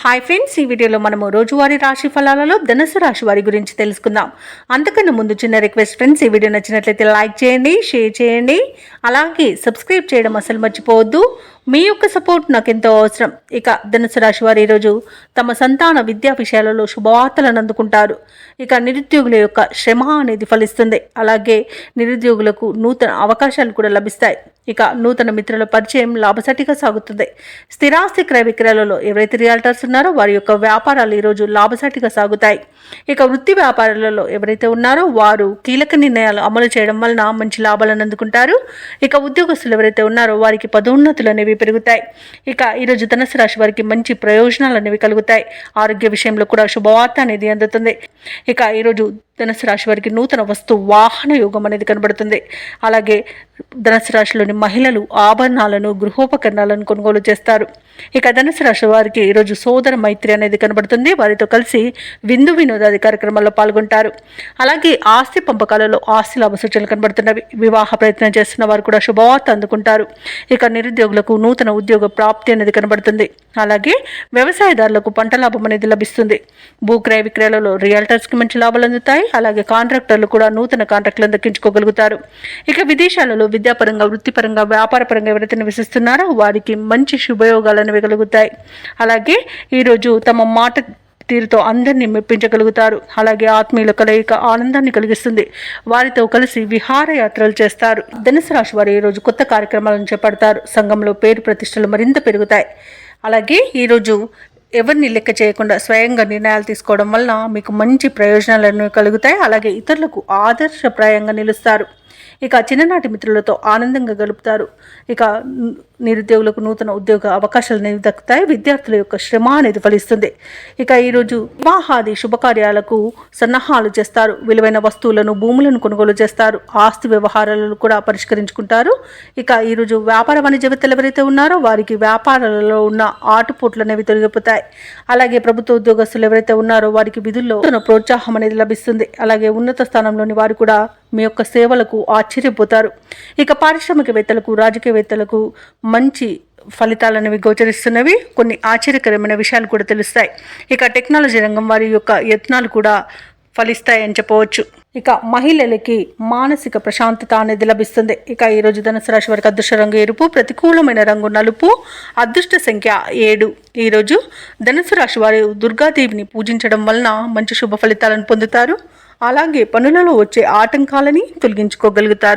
Hi friends, ఈ వీడియోలో మనము రోజువారీ రాశి ఫలాలలో ధనుసు రాశి వారి గురించి తెలుసుకుందాం. అంతకన్నా ముందు చిన్న రిక్వెస్ట్ ఫ్రెండ్స్, ఈ వీడియో నచ్చినట్లయితే లైక్ చేయండి, షేర్ చేయండి, అలాగే సబ్స్క్రైబ్ చేయడం అసలు మర్చిపోవద్దు. మీ యొక్క సపోర్ట్ నాకు ఎంతో అవసరం. ఇక ధనుసు రాశి వారు ఈరోజు తమ సంతాన విద్యా విషయాలలో శుభవార్తలను అందుకుంటారు. ఇక నిరుద్యోగుల యొక్క శ్రమ అనేది ఫలిస్తుంది. అలాగే నిరుద్యోగులకు నూతన అవకాశాలు కూడా లభిస్తాయి. ఇక నూతన మిత్రుల పరిచయం లాభసాటిగా సాగుతుంది. స్థిరాస్తి క్రయ విక్రయాలలో ఎవరైతే రియాల్టర్స్ ఉన్నారో వారి యొక్క వ్యాపారాలు ఈరోజు లాభసాటిగా సాగుతాయి. ఇక వృత్తి వ్యాపారాలలో ఎవరైతే ఉన్నారో వారు కీలక నిర్ణయాలు అమలు చేయడం వలన మంచి లాభాలను అందుకుంటారు. ఇక ఉద్యోగస్తులు ఎవరైతే ఉన్నారో వారికి పదోన్నతులు అనేవి పెరుగుతాయి. ఇక ఈరోజు ధనుసు రాశి వారికి మంచి ప్రయోజనాలు అనేవి కలుగుతాయి. ఆరోగ్య విషయంలో కూడా శుభవార్త అనేది అందుతుంది. ఇక ఈరోజు ధనుసు రాశి వారికి నూతన వస్తు వాహన యోగం అనేది కనబడుతుంది. అలాగే ధనుసు రాశిలోని మహిళలు ఆభరణాలను, గృహోపకరణాలను కొనుగోలు చేస్తారు. ఇక ధనుసు రాశి వారికి ఈరోజు సోదర మైత్రి అనేది కనబడుతుంది. వారితో కలిసి విందు వినోదాది కార్యక్రమాల్లో పాల్గొంటారు. అలాగే ఆస్తి పంపకాలలో ఆస్తి లాభ సూచనలు కనబడుతున్నవి. వివాహ ప్రయత్నం చేస్తున్న వారు కూడా శుభవార్త అందుకుంటారు. ఇక నిరుద్యోగులకు నూతన ఉద్యోగ ప్రాప్తి అనేది కనబడుతుంది. అలాగే వ్యవసాయదారులకు పంట లాభం అనేది లభిస్తుంది. భూక్రయ విక్రయాలలో రియల్టర్స్కి మంచి లాభాలు అందుతాయి. అలాగే కాంట్రాక్టర్లు కూడా నూతన కాంట్రాక్టులను దక్కించుకోగలుగుతారు. ఇక విదేశాలలో విద్యాపరంగా, వృత్తిపరంగా, వ్యాపారపరంగా ఎవరైతే నివసిస్తున్నారో వారికి మంచి శుభయోగాలు అనేవి కలుగుతాయి. అలాగే ఈరోజు తమ మాట తీరుతో అందరినీ మెప్పించగలుగుతారు. అలాగే ఆత్మీయుల కలయిక ఆనందాన్ని కలిగిస్తుంది. వారితో కలిసి విహారయాత్రలు చేస్తారు. ధనుసు రాశి వారు ఈరోజు కొత్త కార్యక్రమాలను చేపడతారు. సంఘంలో పేరు ప్రతిష్టలు మరింత పెరుగుతాయి. అలాగే ఈరోజు ఎవరిని లెక్క చేయకుండా స్వయంగా నిర్ణయాలు తీసుకోవడం వలన మీకు మంచి ప్రయోజనాలను కలుగుతాయి. అలాగే ఇతరులకు ఆదర్శప్రాయంగా నిలుస్తారు. ఇక చిన్ననాటి మిత్రులతో ఆనందంగా గడుపుతారు. ఇక నిరుద్యోగులకు నూతన ఉద్యోగ అవకాశాలు అనేవి దక్కుతాయి. విద్యార్థుల యొక్క శ్రమ అనేది ఫలిస్తుంది. ఇక ఈరోజు వివాహాది శుభకార్యాలకు సన్నాహాలు చేస్తారు. విలువైన వస్తువులను, భూములను కొనుగోలు చేస్తారు. ఆస్తి వ్యవహారాలను కూడా పరిష్కరించుకుంటారు. ఇక ఈరోజు వ్యాపార వాణిజ్యవేత్తలు ఎవరైతే ఉన్నారో వారికి వ్యాపారాలలో ఉన్న ఆటుపోట్లు అనేవి తొలగిపోతాయి. అలాగే ప్రభుత్వ ఉద్యోగస్తులు ఎవరైతే ఉన్నారో వారికి విధుల్లో ప్రోత్సాహం అనేది లభిస్తుంది. అలాగే ఉన్నత స్థానంలోని వారు కూడా మీ యొక్క సేవలకు ఆశ్చర్యపోతారు. ఇక పారిశ్రామికవేత్తలకు, రాజకీయవేత్తలకు మంచి ఫలితాలు అనేవి గోచరిస్తున్నవి. కొన్ని ఆశ్చర్యకరమైన విషయాలు కూడా తెలుస్తాయి. ఇక టెక్నాలజీ రంగం వారి యొక్క యత్నాలు కూడా ఫలిస్తాయని చెప్పవచ్చు. ఇక మహిళలకి మానసిక ప్రశాంతత అనేది లభిస్తుంది. ఇక ఈరోజు ధనుసు రాశి వారికి అదృష్ట రంగు ఎరుపు, ప్రతికూలమైన రంగు నలుపు, అదృష్ట సంఖ్య 7. ఈరోజు ధనుసు రాశి వారు దుర్గాదేవిని పూజించడం వలన మంచి శుభ ఫలితాలను పొందుతారు. అలాగే పనులలో వచ్చే ఆటంకాలని తొలగించుకోగలుగుతారు.